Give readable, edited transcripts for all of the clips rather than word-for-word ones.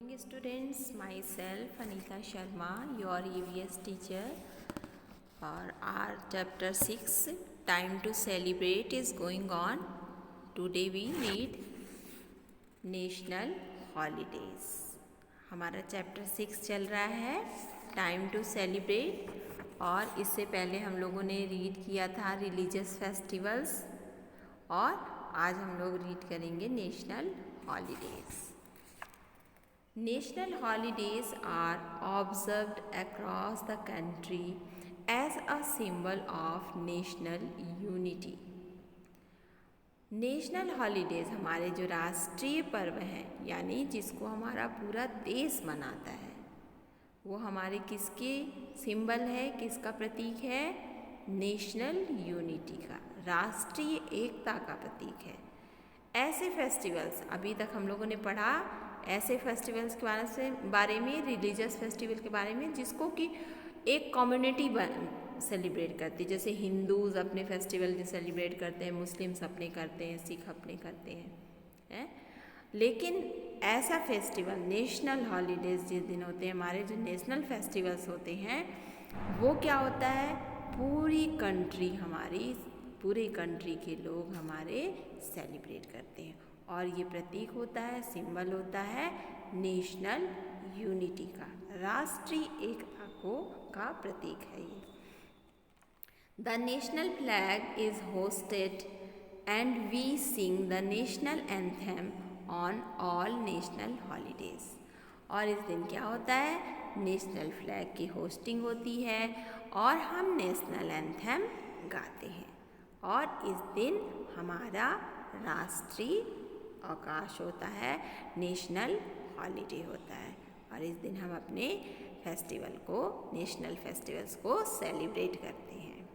morning students, myself Anita Sharma, your EVS teacher. Our chapter 6 time to celebrate is going on. Today we read national holidays. हमारा chapter 6 चल रहा है time to celebrate और इससे पहले हम लोगों ने रीड किया था रिलीजियस फेस्टिवल्स और आज हम लोग रीड करेंगे national holidays. National holidays are observed across the country as a symbol of national unity. National holidays हमारे जो राष्ट्रीय पर्व हैं यानी जिसको हमारा पूरा देश मनाता है वो हमारे किसके सिंबल है, किसका प्रतीक है? नेशनल यूनिटी का, राष्ट्रीय एकता का प्रतीक है. ऐसे फेस्टिवल्स अभी तक हम लोगों ने पढ़ा ऐसे फेस्टिवल्स के बारे में रिलीजियस फेस्टिवल के बारे में जिसको कि एक कम्युनिटी सेलिब्रेट करती है. जैसे हिंदूज़ अपने फेस्टिवल सेलिब्रेट करते हैं, मुस्लिम्स अपने करते हैं, सिख अपने करते हैं. लेकिन ऐसा फेस्टिवल नेशनल हॉलीडेज़ जिस दिन होते हैं, हमारे जो नेशनल फेस्टिवल्स होते हैं वो क्या होता है? पूरी कंट्री के लोग हमारे सेलिब्रेट करते हैं और ये प्रतीक होता है, सिंबल होता है नेशनल यूनिटी का, राष्ट्रीय एकता का प्रतीक है ये. The national flag is hoisted and we sing the national anthem on all national holidays. और इस दिन क्या होता है? नेशनल फ्लैग की होस्टिंग होती है और हम नेशनल एंथम गाते हैं और इस दिन हमारा राष्ट्रीय अवकाश होता है, नेशनल हॉलीडे होता है और इस दिन हम अपने नेशनल फेस्टिवल्स को सेलिब्रेट करते हैं.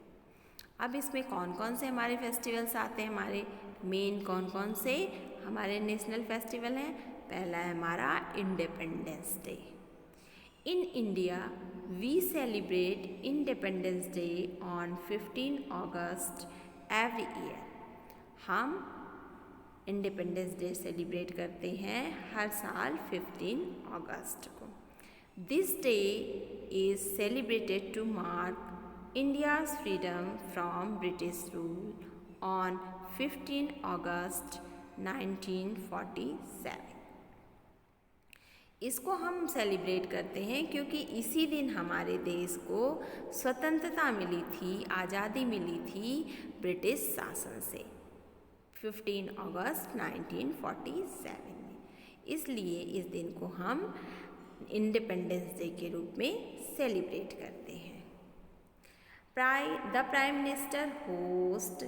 अब इसमें कौन कौन से हमारे फेस्टिवल्स आते हैं? हमारे मेन कौन कौन से हमारे नेशनल फेस्टिवल हैं? पहला है हमारा independence day. In India we celebrate independence day on 15 August every year. हम इंडिपेंडेंस डे सेलिब्रेट करते हैं हर साल 15 अगस्त को. This day is celebrated to mark India's freedom from British rule on 15 August 1947. इसको हम सेलिब्रेट करते हैं क्योंकि इसी दिन हमारे देश को स्वतंत्रता मिली थी, आज़ादी मिली थी ब्रिटिश शासन से 15 अगस्त 1947 में. इसलिए इस दिन को हम इंडिपेंडेंस डे के रूप में सेलिब्रेट करते हैं. The prime minister hoist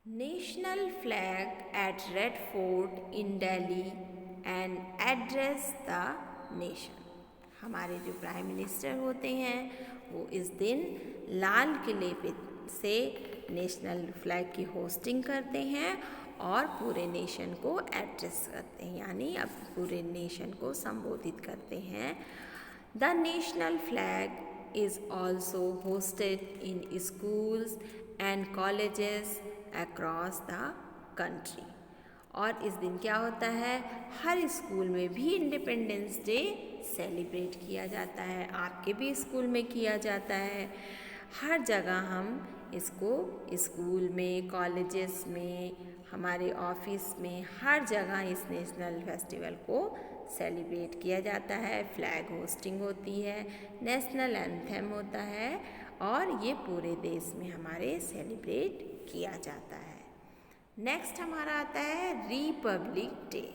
national flag at red fort in Delhi and address the nation. हमारे जो प्राइम मिनिस्टर होते हैं वो इस दिन लाल किले पे से नेशनल फ्लैग की होस्टिंग करते हैं और पूरे नेशन को एड्रेस करते हैं यानी अब पूरे नेशन को संबोधित करते हैं. The national flag is also hosted in schools and colleges across the country. और इस दिन क्या होता है? हर स्कूल में भी इंडिपेंडेंस डे सेलिब्रेट किया जाता है, आपके भी स्कूल में किया जाता है. हर जगह हम इसको स्कूल में, कॉलेजेस में, हमारे ऑफिस में, हर जगह इस नेशनल फेस्टिवल को सेलिब्रेट किया जाता है. फ्लैग होस्टिंग होती है, नेशनल एंथम होता है और ये पूरे देश में हमारे सेलिब्रेट किया जाता है. नेक्स्ट हमारा आता है Republic day.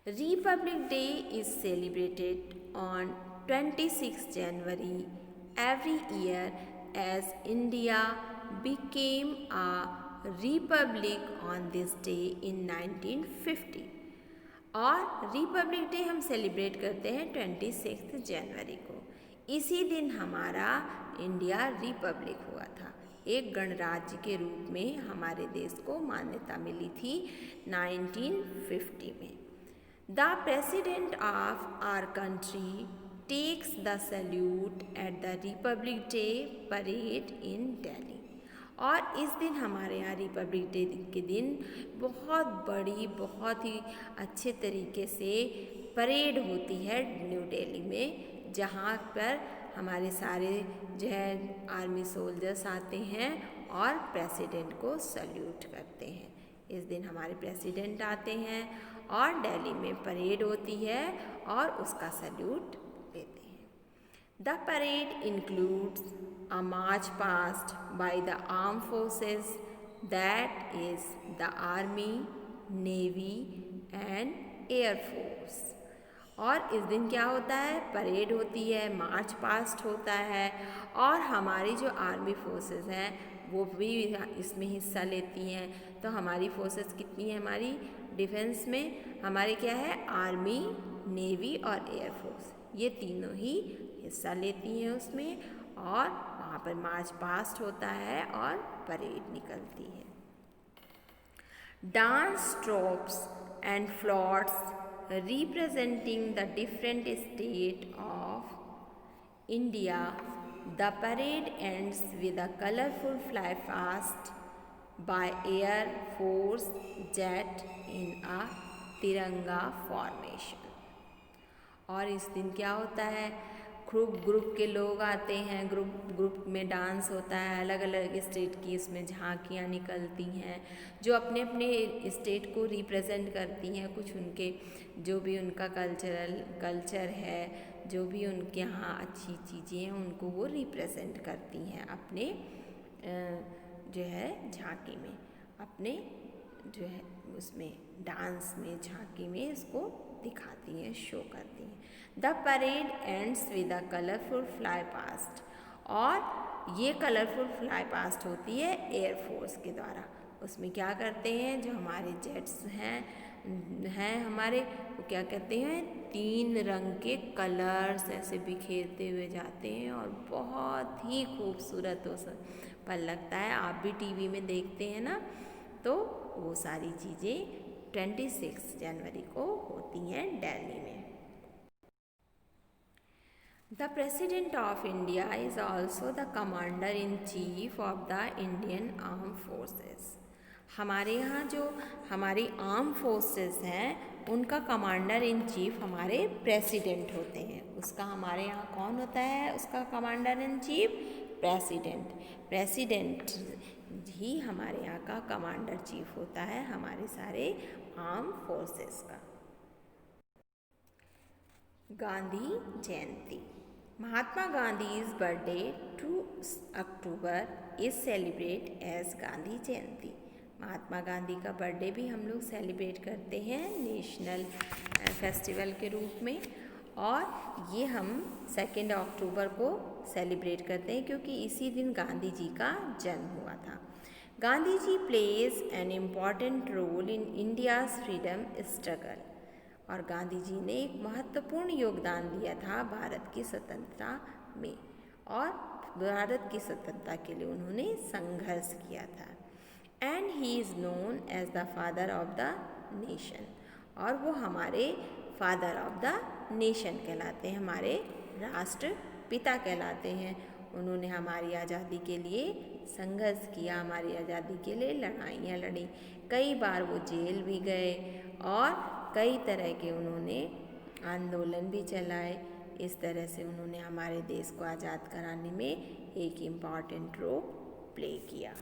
Republic day is celebrated on 26 January every year as India became a republic on this day in 1950. और रिपब्लिक डे हम सेलिब्रेट करते हैं 26 जनवरी को. इसी दिन हमारा इंडिया रिपब्लिक हुआ था, एक गणराज्य के रूप में हमारे देश को मान्यता मिली थी 1950 में. The president of our country takes the salute at the republic day parade in Delhi. और इस दिन हमारे यहाँ रिपब्लिक डे के दिन बहुत बड़ी, बहुत ही अच्छे तरीके से परेड होती है न्यू दिल्ली में, जहाँ पर हमारे सारे जो है आर्मी सोल्जर्स आते हैं और प्रेसिडेंट को सल्यूट करते हैं। इस दिन हमारे प्रेसिडेंट आते हैं और दिल्ली में परेड होती है और उसका सल्यूट लेते हैं। The parade includes a march past by the armed forces, that is the army, navy and air force। और इस दिन क्या होता है, परेड होती है, मार्च पास्ट होता है और हमारी जो आर्मी फोर्सेस हैं वो भी इसमें हिस्सा लेती हैं। तो हमारी फोर्सेस कितनी है, हमारी डिफेंस में हमारे क्या है, आर्मी, नेवी और एयर फोर्स, ये तीनों ही हिस्सा लेती हैं उसमें, और वहाँ पर मार्च पास्ट होता है और परेड निकलती है। Dance troops and floats representing the different state of India, the parade ends with a colorful fly past by Air Force jet in a तिरंगा फॉर्मेशन। और इस दिन क्या होता है, ग्रुप के लोग आते हैं, ग्रुप में डांस होता है, अलग अलग स्टेट की उसमें झांकियाँ निकलती हैं जो अपने अपने स्टेट को रिप्रेजेंट करती हैं। कुछ उनके जो भी उनका कल्चर है, जो भी उनके यहाँ अच्छी चीज़ें हैं, उनको वो रिप्रेजेंट करती हैं अपने जो है झांकी में, अपने जो है उसमें डांस में, झांकी में इसको दिखाती हैं, शो करती हैं। The parade ends with a colourful fly past, और ये कलरफुल फ्लाई पास्ट होती है एयरफोर्स के द्वारा। उसमें क्या करते हैं, जो हमारे जेट्स हैं हमारे, वो क्या कहते हैं, 3 रंग के कलर्स ऐसे बिखेरते हुए जाते हैं और बहुत ही खूबसूरत पल लगता है। आप भी टीवी में देखते हैं ना, तो वो सारी चीज़ें 26 जनवरी को होती हैं दिल्ली में। The president of India is also the commander in chief of the Indian arm forces. हमारे यहाँ जो हमारी आर्म फोर्सेस हैं उनका कमांडर इन चीफ हमारे प्रेसिडेंट होते हैं। उसका हमारे यहाँ कौन होता है, उसका कमांडर इन चीफ प्रेसिडेंट ही हमारे यहाँ का कमांडर चीफ होता है हमारे सारे आर्म फोर्सेस का। गांधी जयंती। महात्मा Gandhi's birthday 2 October is celebrated as Gandhi जयंती। महात्मा गांधी का बर्थडे भी हम लोग सेलिब्रेट करते हैं नेशनल फेस्टिवल के रूप में, और ये हम 2 अक्टूबर को सेलिब्रेट करते हैं क्योंकि इसी दिन गांधी जी का जन्म हुआ था। Gandhi ji plays an important role in India's freedom struggle, और गांधी जी ने एक महत्वपूर्ण योगदान दिया था भारत की स्वतंत्रता में, और भारत की स्वतंत्रता के लिए उन्होंने संघर्ष किया था। And he is known as the father of the nation, और वो हमारे फादर ऑफ द नेशन कहलाते हैं, हमारे राष्ट्र पिता कहलाते हैं। उन्होंने हमारी आज़ादी के लिए संघर्ष किया, हमारी आज़ादी के लिए लड़ाइयाँ लड़ी, कई बार वो जेल भी गए और कई तरह के उन्होंने आंदोलन भी चलाए। इस तरह से उन्होंने हमारे देश को आज़ाद कराने में एक इम्पॉर्टेंट रोल प्ले किया।